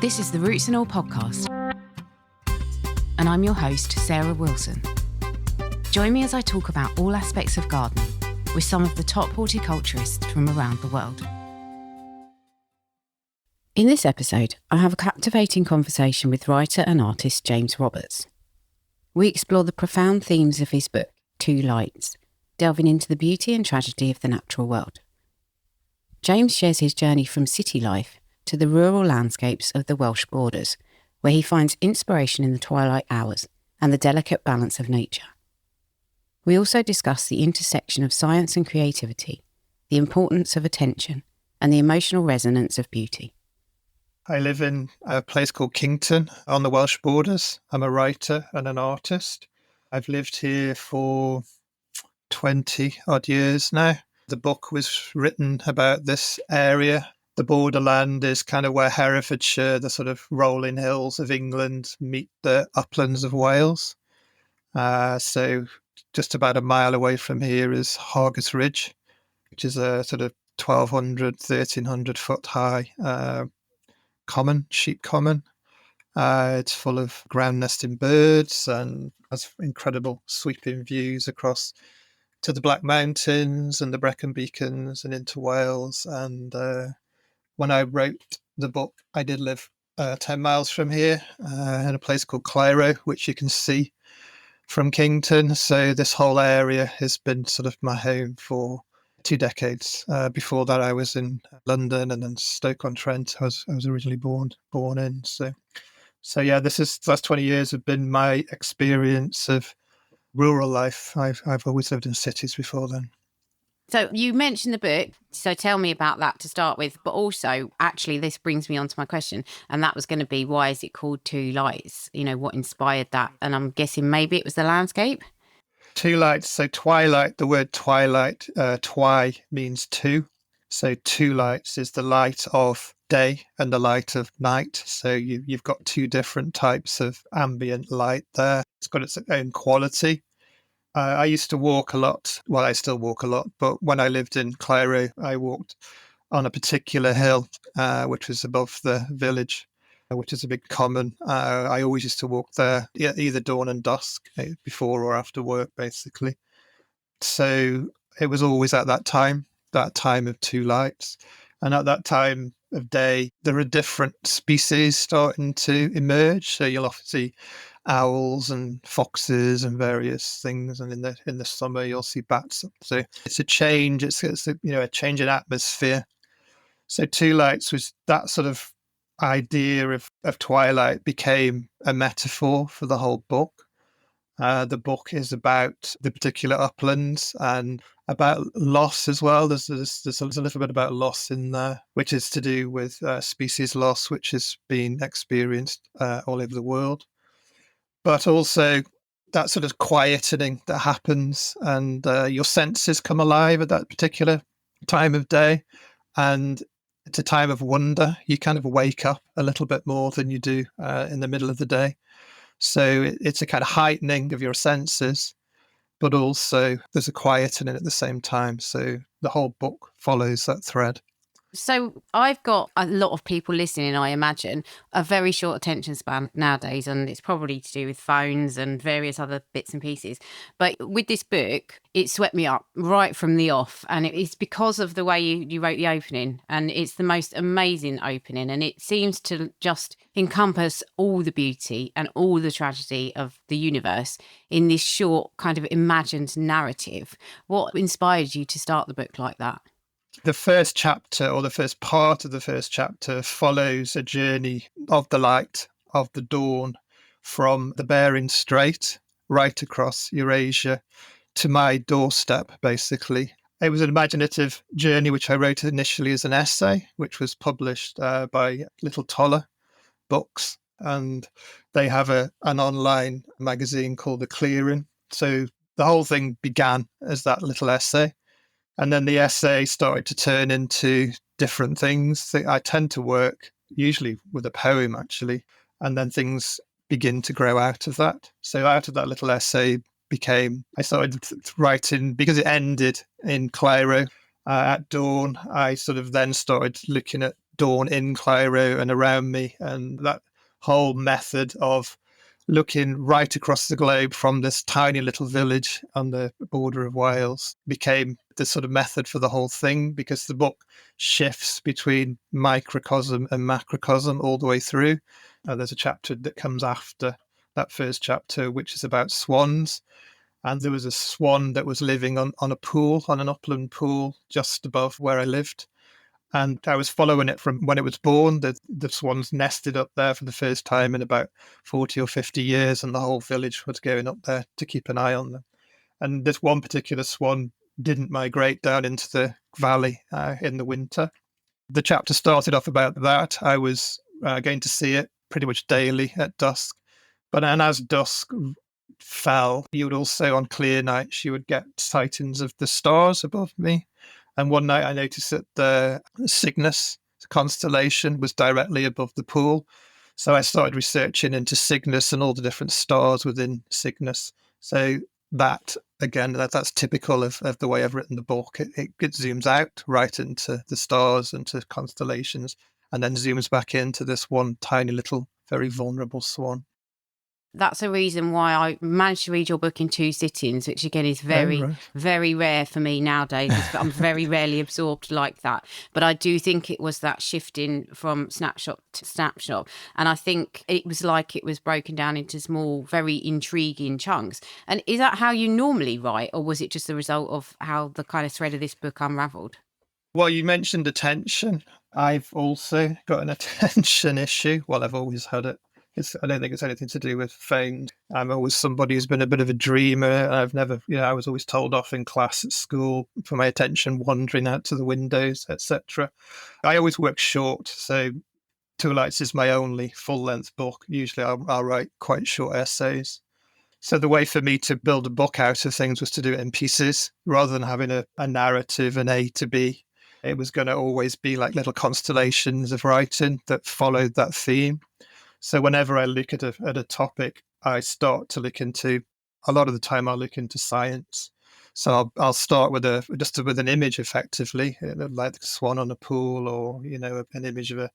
This is the Roots and All podcast, and I'm your host, Sarah Wilson. Join me as I talk about all aspects of gardening with some of the top horticulturists from around the world. In this episode, I have a captivating conversation with writer and artist James Roberts. We explore the profound themes of his book, Two Lights, delving into the beauty and tragedy of the natural world. James shares his journey from city life to the rural landscapes of the Welsh borders, where he finds inspiration in the twilight hours and the delicate balance of nature. We also discuss the intersection of science and creativity, the importance of attention, and the emotional resonance of beauty. I live in a place called Kington on the Welsh borders. I'm a writer and an artist. I've lived here for 20 odd years now. The book was written about this area. The borderland is kind of where Herefordshire, the sort of rolling hills of England, meet the uplands of Wales. So just about a mile away from here is Hargus Ridge, which is a sort of 1,200, 1,300 foot high sheep common. It's full of ground nesting birds and has incredible sweeping views across to the Black Mountains and the Brecon Beacons and into Wales. And when I wrote the book, I did live 10 miles from here in a place called Clyro, which you can see from Kington. So this whole area has been sort of my home for 2 decades. Before that, I was in London and then Stoke-on-Trent. I was originally born in. So yeah, the last 20 years have been my experience of rural life. I've always lived in cities before then. So you mentioned the book, so tell me about that to start with. But also, actually, this brings me on to my question, and that was going to be, why is it called Two Lights? You know, what inspired that? And I'm guessing maybe it was the landscape? Two lights, so twilight, the word twilight, twi means two. So two lights is the light of day and the light of night. So you've got two different types of ambient light there. It's got its own quality. I used to walk a lot. Well, I still walk a lot, but when I lived in Clyro, I walked on a particular hill, which was above the village, which is a big common. I always used to walk there, either dawn and dusk, before or after work, basically. So it was always at that time of two lights. And at that time of day, there are different species starting to emerge. So you'll often see owls and foxes and various things, and in the summer you'll see bats. So it's a change. It's a change in atmosphere. So two lights was that sort of idea of twilight became a metaphor for the whole book. The book is about the particular uplands and about loss as well. There's a little bit about loss in there, which is to do with species loss, which has been experienced all over the world. But also that sort of quietening that happens, and your senses come alive at that particular time of day. And it's a time of wonder. You kind of wake up a little bit more than you do in the middle of the day. So it's a kind of heightening of your senses, but also there's a quietening at the same time. So the whole book follows that thread. So I've got a lot of people listening, I imagine, a very short attention span nowadays, and it's probably to do with phones and various other bits and pieces. But with this book, it swept me up right from the off, and it's because of the way you wrote the opening, and it's the most amazing opening, and it seems to just encompass all the beauty and all the tragedy of the universe in this short kind of imagined narrative. What inspired you to start the book like that? The first chapter, or the first part of the first chapter, follows a journey of the light, of the dawn, from the Bering Strait right across Eurasia to my doorstep, basically. It was an imaginative journey which I wrote initially as an essay, which was published by Little Toller Books. And they have an online magazine called The Clearing. So the whole thing began as that little essay. And then the essay started to turn into different things. I tend to work usually with a poem, actually, and then things begin to grow out of that. So out of that little essay I started writing, because it ended in Clyro at dawn. I sort of then started looking at dawn in Cairo and around me. And that whole method of looking right across the globe from this tiny little village on the border of Wales became the sort of method for the whole thing, because the book shifts between microcosm and macrocosm all the way through. There's a chapter that comes after that first chapter, which is about swans. And there was a swan that was living on a pool, on an upland pool just above where I lived. And I was following it from when it was born. The swans nested up there for the first time in about 40 or 50 years, and the whole village was going up there to keep an eye on them. And this one particular swan didn't migrate down into the valley in the winter. The chapter started off about that. I was going to see it pretty much daily at dusk. And as dusk fell, you would also, on clear nights, you would get sightings of the stars above me. And one night I noticed that the Cygnus constellation was directly above the pool. So I started researching into Cygnus and all the different stars within Cygnus. So that, again, that's typical of the way I've written the book. It zooms out right into the stars and to constellations, and then zooms back into this one tiny little, very vulnerable swan. That's a reason why I managed to read your book in 2 sittings, which again is very, right. very rare for me nowadays. I'm very rarely absorbed like that. But I do think it was that shifting from snapshot to snapshot. And I think it was like it was broken down into small, very intriguing chunks. And is that how you normally write, or was it just the result of how the kind of thread of this book unravelled? Well, you mentioned attention. I've also got an attention issue. Well, I've always had it. I don't think it's anything to do with fame. I'm always somebody who's been a bit of a dreamer. And I've never, I was always told off in class at school for my attention wandering out to the windows, etc. I always work short. So Two Lights is my only full-length book. Usually I'll write quite short essays. So the way for me to build a book out of things was to do it in pieces rather than having a narrative, an A to B. It was going to always be like little constellations of writing that followed that theme. So whenever I look at a topic, I start to look into, a lot of the time I'll look into science. So I'll start with with an image, effectively, like a swan on a pool, or an image of a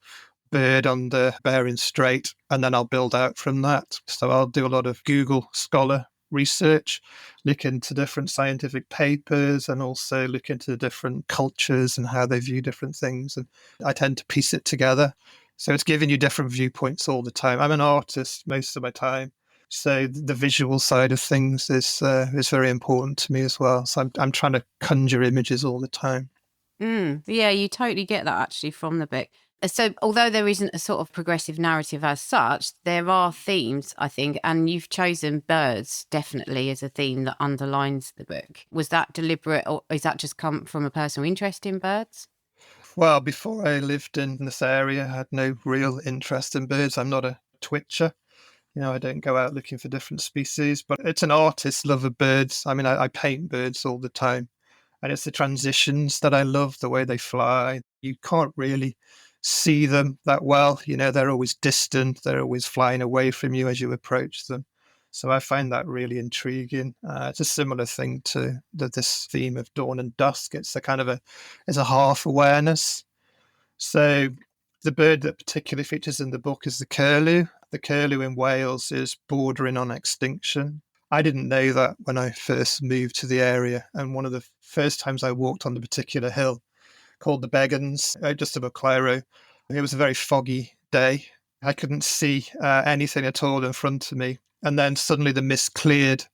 bird on the Bering Strait, and then I'll build out from that. So I'll do a lot of Google Scholar research, look into different scientific papers, and also look into different cultures and how they view different things. And I tend to piece it together. So it's giving you different viewpoints all the time. I'm an artist most of my time, so the visual side of things is very important to me as well. So I'm trying to conjure images all the time. Yeah, you totally get that actually from the book. So although there isn't a sort of progressive narrative as such, there are themes, I think, and you've chosen birds definitely as a theme that underlines the book. Was that deliberate, or is that just come from a personal interest in birds? Well, before I lived in this area, I had no real interest in birds. I'm not a twitcher. I don't go out looking for different species, but it's an artist's love of birds. I mean, I paint birds all the time, and it's the transitions that I love, the way they fly. You can't really see them that well. They're always distant. They're always flying away from you as you approach them. So I find that really intriguing. It's a similar thing to this theme of dawn and dusk. It's it's a half awareness. So the bird that particularly features in the book is the curlew. The curlew in Wales is bordering on extinction. I didn't know that when I first moved to the area. And one of the first times I walked on the particular hill called the Beggins, just above Cairo, it was a very foggy day. I couldn't see anything at all in front of me. And then suddenly the mist cleared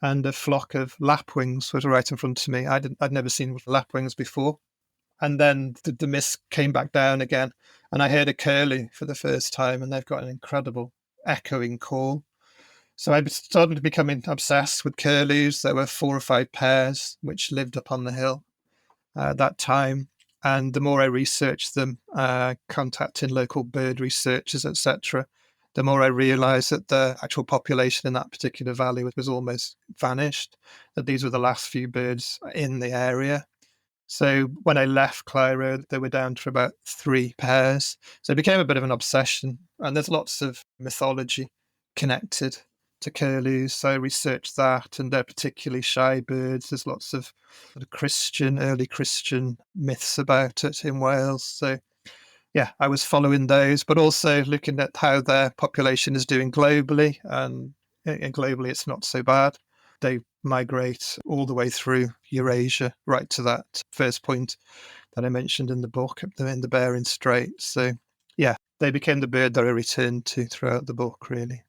and a flock of lapwings was right in front of me. I'd never seen lapwings before. And then the mist came back down again, and I heard a curlew for the first time, and they've got an incredible echoing call. So I started becoming obsessed with curlews. There were 4 or 5 pairs which lived up on the hill at that time. And the more I researched them, contacting local bird researchers, etc., the more I realized that the actual population in that particular valley was almost vanished, that these were the last few birds in the area. So when I left Cairo, they were down to about 3 pairs. So it became a bit of an obsession. And there's lots of mythology connected to curlews. So I researched that, and they're particularly shy birds. There's lots of sort of early Christian myths about it in Wales. So I was following those, but also looking at how their population is doing globally. And globally, it's not so bad. They migrate all the way through Eurasia, right to that first point that I mentioned in the book, in the Bering Strait. So, yeah, they became the bird that I returned to throughout the book, really.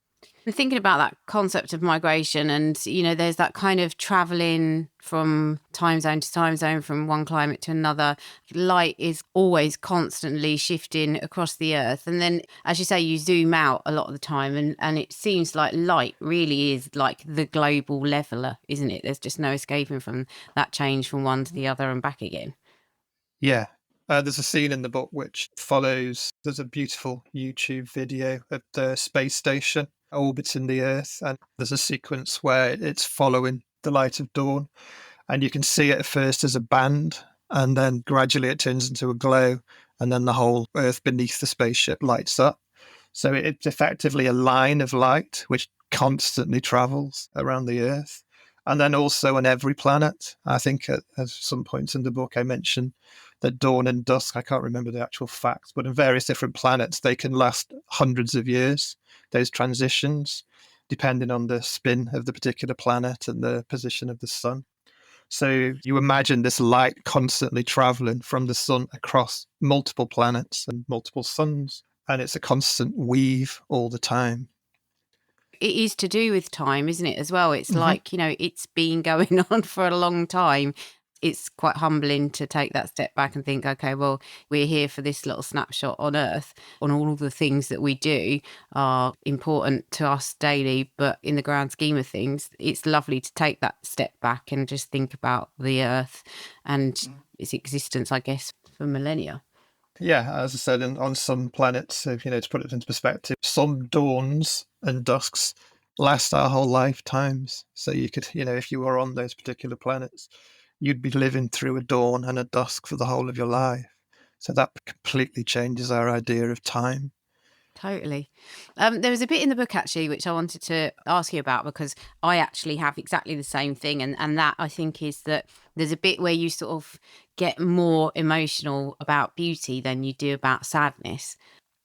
And thinking about that concept of migration, and there's that kind of traveling from time zone to time zone, from one climate to another. Light is always constantly shifting across the earth, and then, as you say, you zoom out a lot of the time, and it seems like light really is like the global leveler, isn't it? There's just no escaping from that change from one to the other and back again. Yeah. There's a scene in the book which follows, there's a beautiful YouTube video of the space station orbiting the Earth. And there's a sequence where it's following the light of dawn. And you can see it at first as a band. And then gradually it turns into a glow. And then the whole Earth beneath the spaceship lights up. So it's effectively a line of light which constantly travels around the Earth. And then also on every planet. I think at some points in the book I mentioned that dawn and dusk, I can't remember the actual facts, but in various different planets, they can last hundreds of years, those transitions, depending on the spin of the particular planet and the position of the sun. So you imagine this light constantly traveling from the sun across multiple planets and multiple suns. And it's a constant weave all the time. It is to do with time, isn't it, as well? It's Mm-hmm. like, it's been going on for a long time. It's quite humbling to take that step back and think, okay, well, we're here for this little snapshot on Earth, on all the things that we do are important to us daily. But in the grand scheme of things, it's lovely to take that step back and just think about the Earth and its existence, I guess, for millennia. Yeah, as I said, on some planets, to put it into perspective, some dawns and dusks last our whole lifetimes. So you could, if you were on those particular planets, you'd be living through a dawn and a dusk for the whole of your life. So that completely changes our idea of time. Totally. There was a bit in the book actually which I wanted to ask you about, because I actually have exactly the same thing, and that I think is that there's a bit where you sort of get more emotional about beauty than you do about sadness,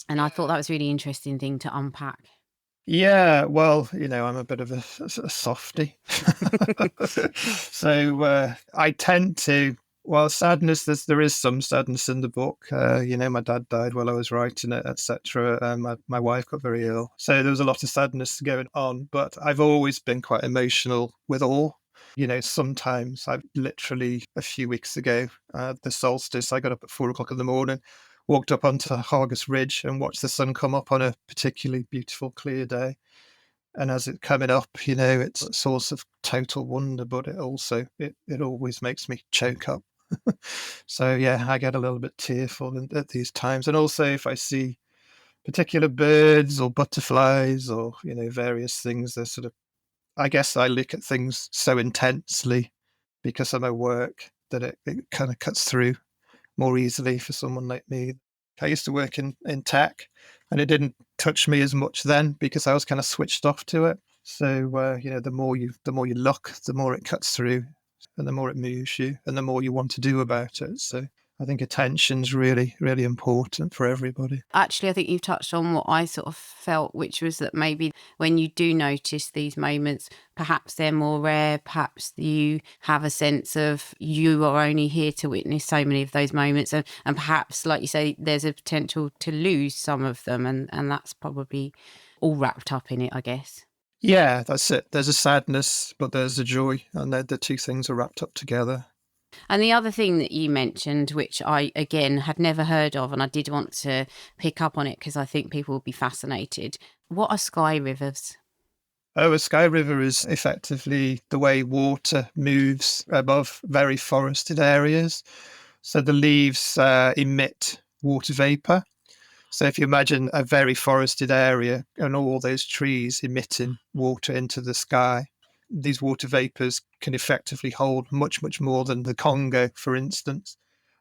and I thought that was a really interesting thing to unpack. Yeah, well, I'm a bit of a softie. So I tend to, well, sadness, there is some sadness in the book. My dad died while I was writing it, etc. My wife got very ill. So there was a lot of sadness going on, but I've always been quite emotional with all. Sometimes I literally, a few weeks ago, the solstice, I got up at 4 o'clock in the morning, walked up onto Hargus Ridge and watched the sun come up on a particularly beautiful, clear day. And as it's coming up, it's a source of total wonder, but it also, it always makes me choke up. So, yeah, I get a little bit tearful at these times. And also if I see particular birds or butterflies or, various things, they're sort of, I guess I look at things so intensely because of my work that it kind of cuts through more easily for someone like me. I used to work in tech, and it didn't touch me as much then because I was kind of switched off to it. So the more you look, the more it cuts through, and the more it moves you, and the more you want to do about it. So I think attention's really, really important for everybody. Actually, I think you've touched on what I sort of felt, which was that maybe when you do notice these moments, perhaps they're more rare, perhaps you have a sense of you are only here to witness so many of those moments. And perhaps, like you say, there's a potential to lose some of them. And that's probably all wrapped up in it, I guess. Yeah, that's it. There's a sadness, but there's a joy, and the two things are wrapped up together. And the other thing that you mentioned, which I, again, had never heard of, and I did want to pick up on it because I think people would be fascinated. What are sky rivers? Oh, a sky river is effectively the way water moves above very forested areas. So the leaves emit water vapor. So if you imagine a very forested area and all those trees emitting water into the sky, these water vapors can effectively hold much, much more than the Congo, for instance.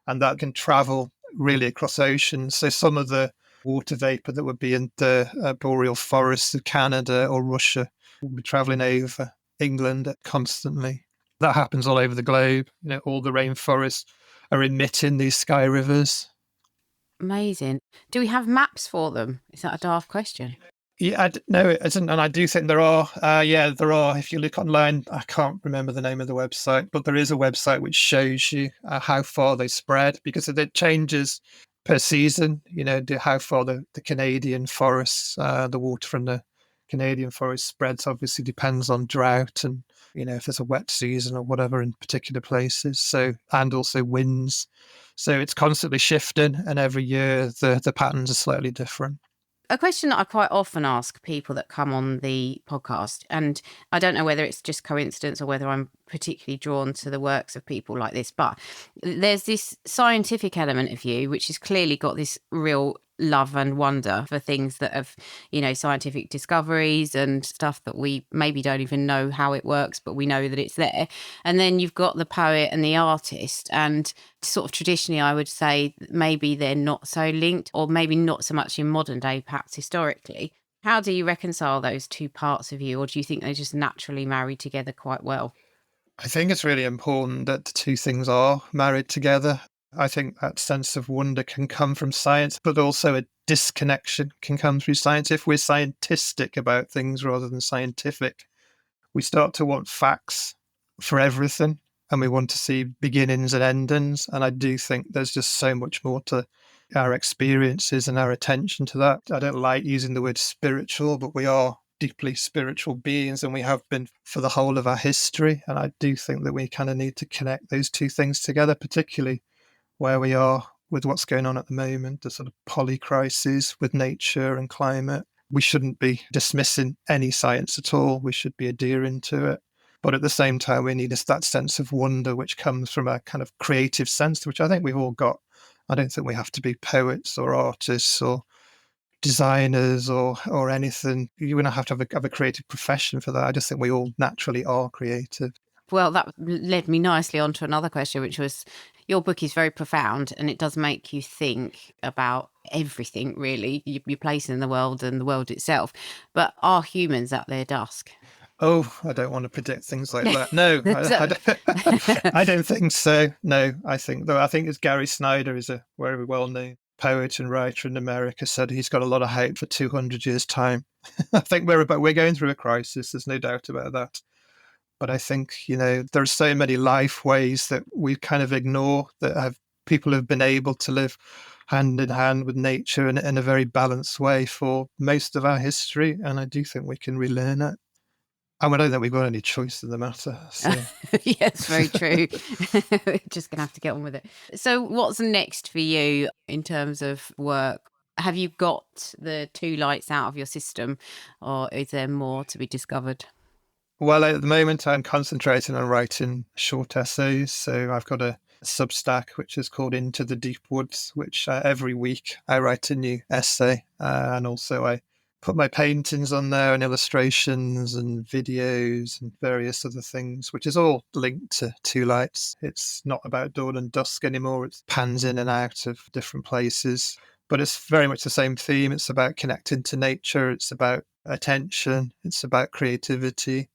And that can travel really across oceans. So some of the water vapor that would be in the boreal forests of Canada or Russia will be traveling over England constantly. That happens all over the globe. All the rainforests are emitting these sky rivers. Amazing. Do we have maps for them? Is that a daft question? Yeah, no, it isn't. And I do think there are. There are. If you look online, I can't remember the name of the website, but there is a website which shows you how far they spread, because it changes per season. How far the Canadian forests, the water from the Canadian forest spreads, obviously depends on drought and, if there's a wet season or whatever in particular places. So, and also winds. So it's constantly shifting, and every year the patterns are slightly different. A question that I quite often ask people that come on the podcast, and I don't know whether it's just coincidence or whether I'm particularly drawn to the works of people like this, but there's this scientific element of you, which has clearly got this real love and wonder for things that have, scientific discoveries and stuff that we maybe don't even know how it works, but we know that it's there. And then you've got the poet and the artist, and sort of traditionally I would say maybe they're not so linked, or maybe not so much in modern day, perhaps historically. How do you reconcile those two parts of you, or do you think they just naturally marry together quite well? I think it's really important that the two things are married together. I think that sense of wonder can come from science, but also a disconnection can come through science. If we're scientistic about things rather than scientific, we start to want facts for everything, and we want to see beginnings and endings. And I do think there's just so much more to our experiences and our attention to that. I don't like using the word spiritual, but we are deeply spiritual beings, and we have been for the whole of our history. And I do think that we kind of need to connect those two things together, particularly where we are with what's going on at the moment, the sort of polycrisis with nature and climate. We shouldn't be dismissing any science at all. We should be adhering to it. But at the same time, we need that sense of wonder, which comes from a kind of creative sense, which I think we've all got. I don't think we have to be poets or artists or designers or anything. You don't have to have a creative profession for that. I just think we all naturally are creative. Well, that led me nicely on to another question, which was, your book is very profound and it does make you think about everything, really, your place in the world and the world itself. But are humans at their dusk? Oh, I don't want to predict things like that. No, I don't think so. No, I think it's Gary Snyder is a very well-known poet and writer in America, said he's got a lot of hope for 200 years' time. I think we're going through a crisis. There's no doubt about that. But I think, there are so many life ways that we kind of ignore that people have been able to live hand in hand with nature in a very balanced way for most of our history. And I do think we can relearn it. And I don't think we've got any choice in the matter. So. Yes, very true. We're just going to have to get on with it. So what's next for you in terms of work? Have you got the two lights out of your system, or is there more to be discovered? Well, at the moment, I'm concentrating on writing short essays. So I've got a Substack, which is called Into the Deep Woods, which every week I write a new essay. And also I put my paintings on there and illustrations and videos and various other things, which is all linked to Two Lights. It's not about dawn and dusk anymore. It pans in and out of different places. But it's very much the same theme. It's about connecting to nature. It's about attention. It's about creativity.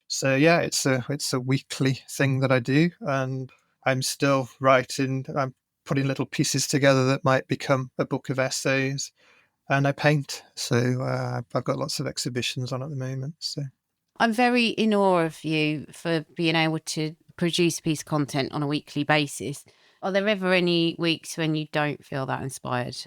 So yeah, it's a weekly thing that I do, and I'm still writing. I'm putting little pieces together that might become a book of essays, and I paint. So I've got lots of exhibitions on at the moment. So I'm very in awe of you for being able to produce a piece of content on a weekly basis. Are there ever any weeks when you don't feel that inspired?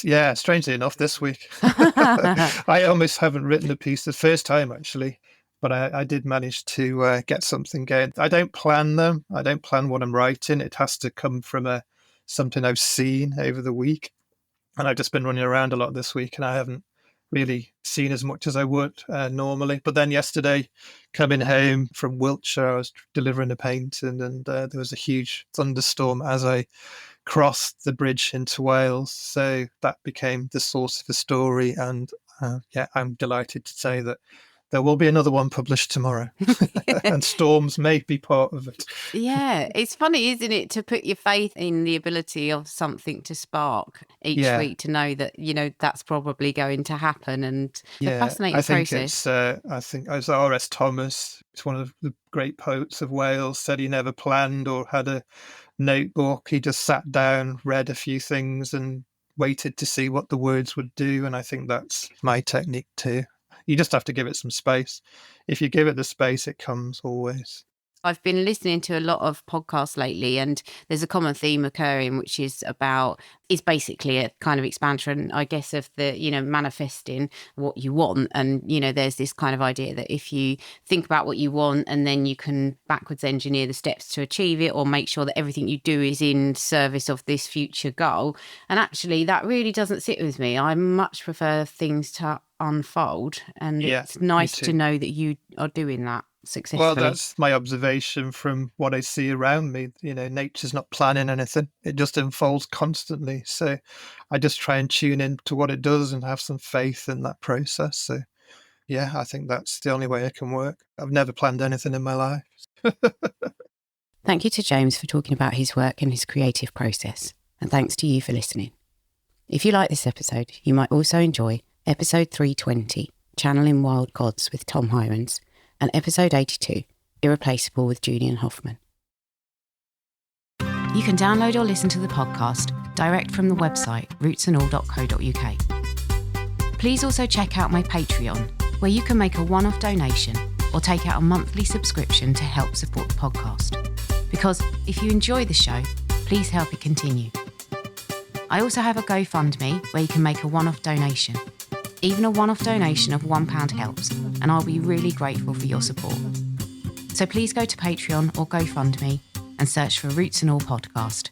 yeah, strangely enough, this week I almost haven't written a piece the first time actually. But I did manage to get something going. I don't plan them. I don't plan what I'm writing. It has to come from something I've seen over the week. And I've just been running around a lot this week, and I haven't really seen as much as I would normally. But then yesterday, coming home from Wiltshire, I was delivering a painting, and there was a huge thunderstorm as I crossed the bridge into Wales. So that became the source of the story. And I'm delighted to say that there will be another one published tomorrow, and storms may be part of it. Yeah, it's funny, isn't it, to put your faith in the ability of something to spark each week, to know that, that's probably going to happen. And it's a fascinating process. I think as R.S. Thomas, it's one of the great poets of Wales, said he never planned or had a notebook. He just sat down, read a few things, and waited to see what the words would do. And I think that's my technique too. You just have to give it some space. If you give it the space, it comes always. I've been listening to a lot of podcasts lately, and there's a common theme occurring, which is basically a kind of expansion, I guess, of the, manifesting what you want. And, there's this kind of idea that if you think about what you want and then you can backwards engineer the steps to achieve it, or make sure that everything you do is in service of this future goal. And actually, that really doesn't sit with me. I much prefer things to unfold. And it's nice to know that you are doing that successfully. Well, that's my observation from what I see around me. Nature's not planning anything. It just unfolds constantly. So I just try and tune in to what it does and have some faith in that process. So yeah, I think that's the only way it can work. I've never planned anything in my life. Thank you to James for talking about his work and his creative process. And thanks to you for listening. If you like this episode, you might also enjoy episode 320, Channeling Wild Gods with Tom Hirons, and episode 82, Irreplaceable with Julian Hoffman. You can download or listen to the podcast direct from the website rootsandall.co.uk. Please also check out my Patreon, where you can make a one-off donation or take out a monthly subscription to help support the podcast. Because if you enjoy the show, please help it continue. I also have a GoFundMe where you can make a one-off donation. Even a one-off donation of £1 helps, and I'll be really grateful for your support. So please go to Patreon or GoFundMe and search for Roots and All Podcast.